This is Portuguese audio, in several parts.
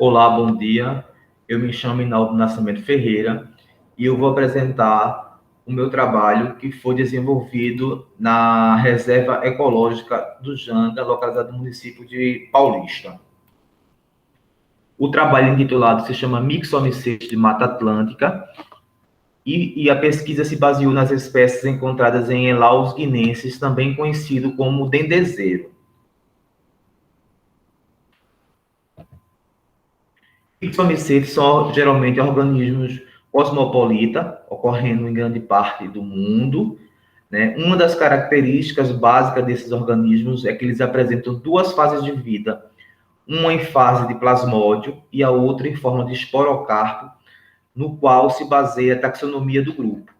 Olá, bom dia. Eu me chamo Inaldo Nascimento Ferreira e eu vou apresentar o meu trabalho que foi desenvolvido na Reserva Ecológica do Janga, localizada no município de Paulista. O trabalho intitulado se chama Mixomicete de Mata Atlântica e a pesquisa se baseou nas espécies encontradas em Elaus guinenses, também conhecido como dendezeiro. Mixomicetes são geralmente organismos cosmopolitas, ocorrendo em grande parte do mundo, né? Uma das características básicas desses organismos é que eles apresentam duas fases de vida, uma em fase de plasmódio e a outra em forma de esporocarpo, no qual se baseia a taxonomia do grupo.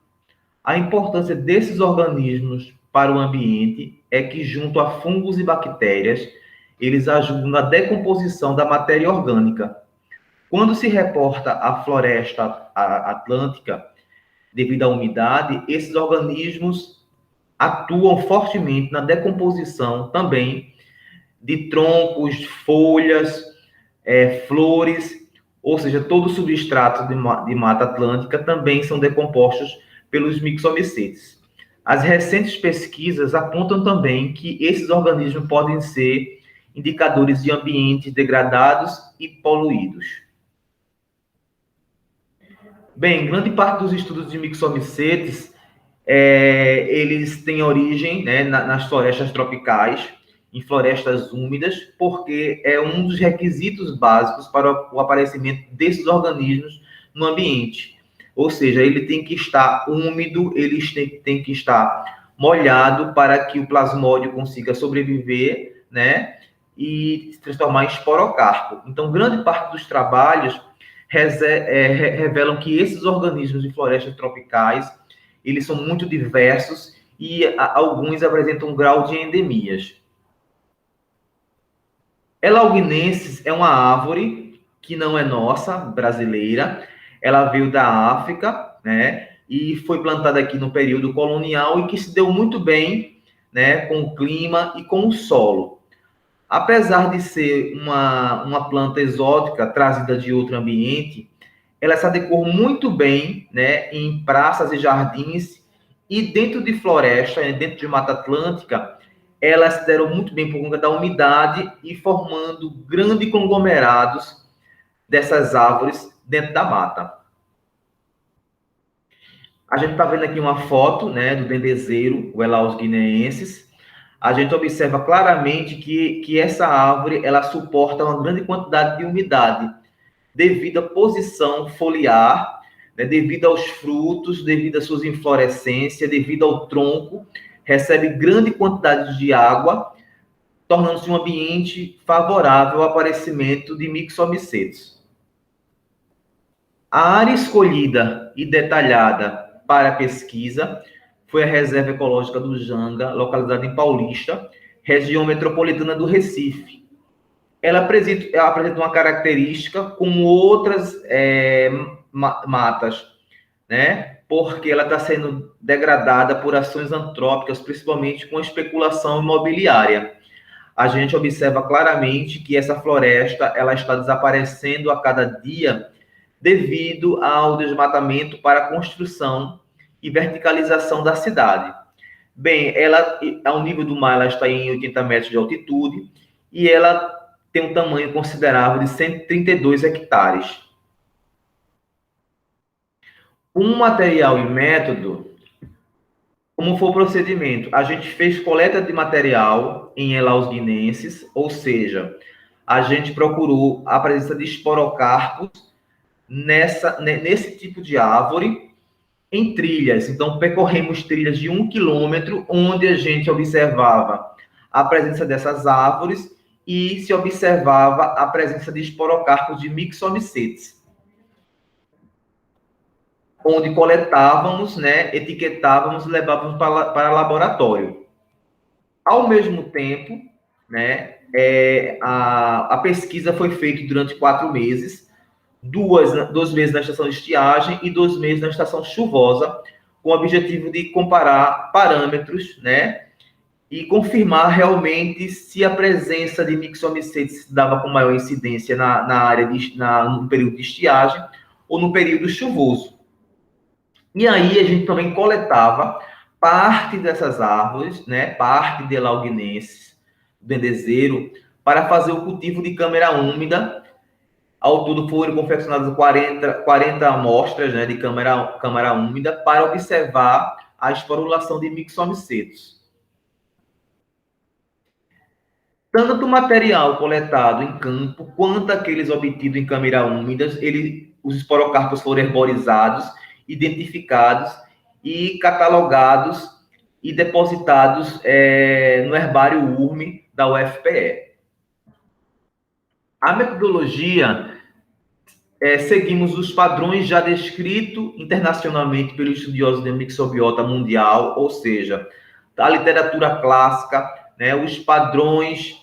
A importância desses organismos para o ambiente é que, junto a fungos e bactérias, eles ajudam na decomposição da matéria orgânica. Quando se reporta a floresta atlântica, devido à umidade, esses organismos atuam fortemente na decomposição também de troncos, folhas, flores, ou seja, todo o substrato de Mata Atlântica também são decompostos pelos mixomicetes. As recentes pesquisas apontam também que esses organismos podem ser indicadores de ambientes degradados e poluídos. Bem, grande parte dos estudos de mixomicetes, eles têm origem, né, nas florestas tropicais, em florestas úmidas, porque é um dos requisitos básicos para o aparecimento desses organismos no ambiente. Ou seja, ele tem que estar úmido, ele tem que estar molhado para que o plasmódio consiga sobreviver, né, e se transformar em esporocarpo. Então, grande parte dos trabalhos revelam que esses organismos de florestas tropicais, eles são muito diversos e alguns apresentam um grau de endemias. Elauguinensis é uma árvore que não é nossa, brasileira. Ela veio da África, né? E foi plantada aqui no período colonial e que se deu muito bem, né, com o clima e com o solo. Apesar de ser uma planta exótica trazida de outro ambiente, ela se adequou muito bem, né, em praças e jardins e dentro de floresta, dentro de Mata Atlântica, elas se deram muito bem por conta da umidade e formando grandes conglomerados dessas árvores dentro da mata. A gente está vendo aqui uma foto, né, do dendezeiro, o Elaus guineensis. A gente observa claramente que essa árvore ela suporta uma grande quantidade de umidade devido à posição foliar, né, devido aos frutos, devido às suas inflorescências, devido ao tronco, recebe grande quantidade de água, tornando-se um ambiente favorável ao aparecimento de mixomicetos. A área escolhida e detalhada para a pesquisa foi a Reserva Ecológica do Janga, localizada em Paulista, região metropolitana do Recife. Ela apresenta uma característica como outras matas, né? Porque ela está sendo degradada por ações antrópicas, principalmente com a especulação imobiliária. A gente observa claramente que essa floresta ela está desaparecendo a cada dia devido ao desmatamento para a construção e verticalização da cidade. Bem, ela, ao nível do mar, ela está em 80 metros de altitude e ela tem um tamanho considerável de 132 hectares. Um material e método, como foi o procedimento? A gente fez coleta de material em Elaus guinensis, ou seja, a gente procurou a presença de esporocarpos nesse tipo de árvore em trilhas. Então, percorremos trilhas de 1 quilômetro, onde a gente observava a presença dessas árvores e se observava a presença de esporocarpos de mixomicetes, onde coletávamos, né, etiquetávamos e levávamos para laboratório. Ao mesmo tempo, né, a pesquisa foi feita durante 4 meses, 2 meses na estação de estiagem e 2 meses na estação chuvosa, com o objetivo de comparar parâmetros, né, e confirmar realmente se a presença de mixomicetes se dava com maior incidência na área no período de estiagem ou no período chuvoso. E aí a gente também coletava parte dessas árvores, né, parte de Elauginensis, dendezeiro, para fazer o cultivo de câmara úmida. Ao todo foram confeccionadas 40 amostras, né, de câmara úmida para observar a esporulação de mixomicetos. Tanto o material coletado em campo, quanto aqueles obtidos em câmara úmida, os esporocarpos foram herborizados, identificados e catalogados e depositados no herbário URM da UFPE. A metodologia, seguimos os padrões já descritos internacionalmente pelos estudiosos de mixobiota mundial, ou seja, da literatura clássica, né, os padrões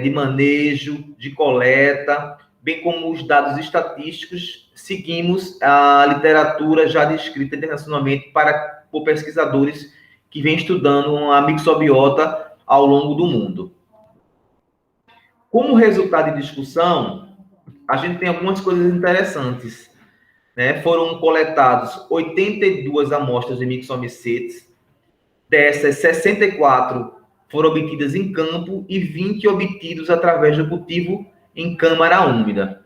de manejo, de coleta, bem como os dados estatísticos, seguimos a literatura já descrita internacionalmente por pesquisadores que vêm estudando a mixobiota ao longo do mundo. Como resultado de discussão, a gente tem algumas coisas interessantes, né? Foram coletados 82 amostras de mixomicetes, dessas 64 foram obtidas em campo e 20 obtidos através do cultivo em câmara úmida.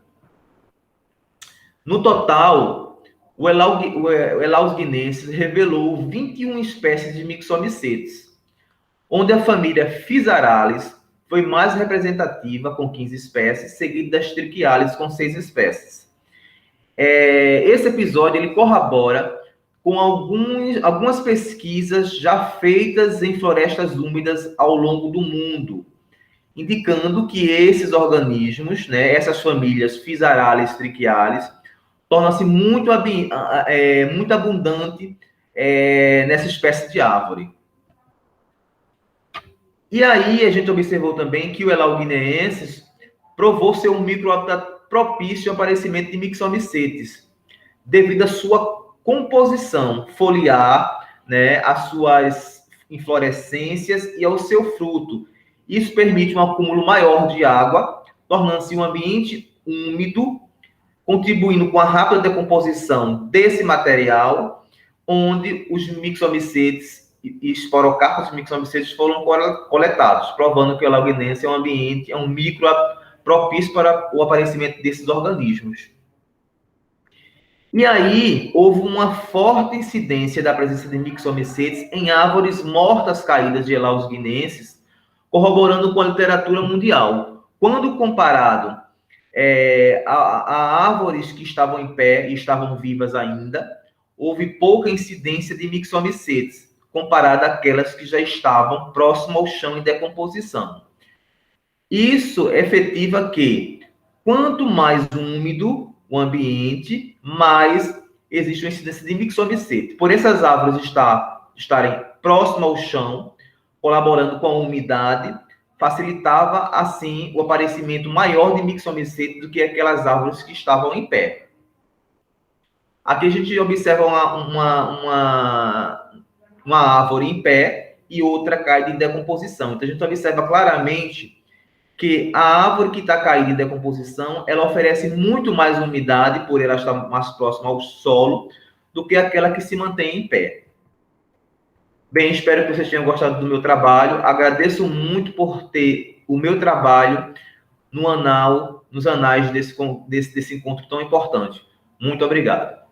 No total, o Elausginensis revelou 21 espécies de mixomicetes, onde a família Physalis foi mais representativa, com 15 espécies, seguido das Trichialis, com 6 espécies. Esse episódio ele corrobora com algumas pesquisas já feitas em florestas úmidas ao longo do mundo, indicando que esses organismos, né, essas famílias Physalis, Trichialis, tornam-se muito abundante nessa espécie de árvore. E aí a gente observou também que o Elauginensis provou ser um microhábitat propício ao aparecimento de mixomicetes, devido à sua composição foliar, né, às suas inflorescências e ao seu fruto. Isso permite um acúmulo maior de água, tornando-se um ambiente úmido, contribuindo com a rápida decomposição desse material, onde os mixomicetes e esporocarpos mixomicetes foram coletados, provando que o Elauginensis é um ambiente, é um micro propício para o aparecimento desses organismos. E aí, houve uma forte incidência da presença de mixomicetes em árvores mortas caídas de Elauginensis, corroborando com a literatura mundial. Quando comparado a árvores que estavam em pé e estavam vivas ainda, houve pouca incidência de mixomicetes, comparada àquelas que já estavam próximo ao chão em decomposição. Isso efetiva que, quanto mais úmido o ambiente, mais existe uma incidência de mixomicete. Por essas árvores estarem próximas ao chão, colaborando com a umidade, facilitava, assim, o aparecimento maior de mixomicete do que aquelas árvores que estavam em pé. Aqui a gente observa uma árvore em pé e outra caída em decomposição. Então, a gente observa claramente que a árvore que está caída em decomposição, ela oferece muito mais umidade, por ela estar mais próxima ao solo, do que aquela que se mantém em pé. Bem, espero que vocês tenham gostado do meu trabalho. Agradeço muito por ter o meu trabalho nos anais desse encontro tão importante. Muito obrigado.